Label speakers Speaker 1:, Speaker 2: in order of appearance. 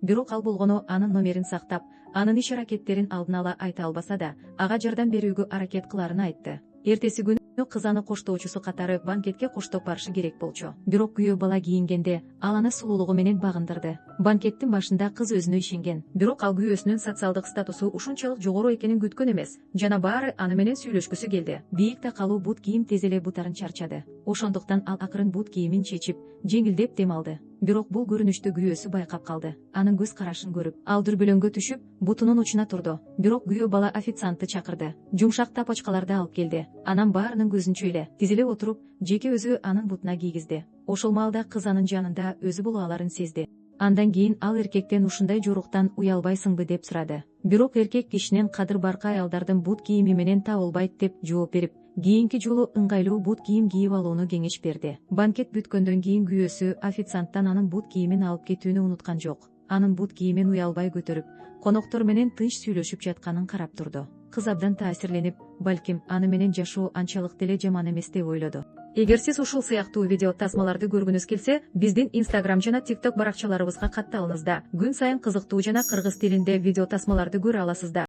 Speaker 1: Бирок ал болгону анын номерин сактап, анын иш-аракеттерин алдын ала айта албаса да, ага жардам берүүгө аракет кыларын айтты. Эртеси күнү кыз аны коштоочусу катары банкетке коштоп барышы керек болчу. Бирок күйөө бала кийингенде ал аны сулуулугу менен багындырды. Банкеттин башында кыз өзүнө ишенген, бирок ал күйөөсүнүн социалдык статусу ушунчалык жогору экенин күткөн эмес. Жана баары аны менен сүйлөшкүсү келди. Бийик такалуу бут кийим тез эле бутарын чарчады. Ошондуктан ал акырын бут кийимин чечип, жеңилдеп дем алды. Бирок бул көрүнүштү күйөөсү байкап калды. Анын көз карашын көрүп, ал дүрбөлөңгө түшүп, бутунун учуна турду. Бирок күйөө бала официантты чакырды. Жумшак тапочкаларды алып келди. Анан баарынын көзүнчө эле тизилип отуруп, жеке өзү анын бутуна кийгизди. Ошол маалда кыз анын жанында өзү боло аларын сезди. Андан кийин ал эркектен ушундай жоруктан уялбайсыңбы деп сурады. Бирок эркек кишинен кадыр баркы аялдардын бут кийими менен табылбайт деп жооп берип, кийинки жолу ыңгайлуу бут кийим кийип алууну кеңеш берди. Банкет бүткөндөн кийин күйөөсү официанттан анын бут кийимин алып кетүүнү унуткан жок. Анын бут кийимин уялбай көтөрүп, коноктор менен тынч сүйлөшүп жатканын карап турду. Кыз абдан таасирленип, балким аны менен жашоо анчалык деле жаман эмес деп ойлоду. Эгер сиз ушул сыяктуу видео тасмаларды көргүңүз келсе, биздин Instagram жана TikTok баракчаларыбызга катталыңыз да, күн сайын кызыктуу жана кыргыз тилинде видео тасмаларды көрө аласыз да.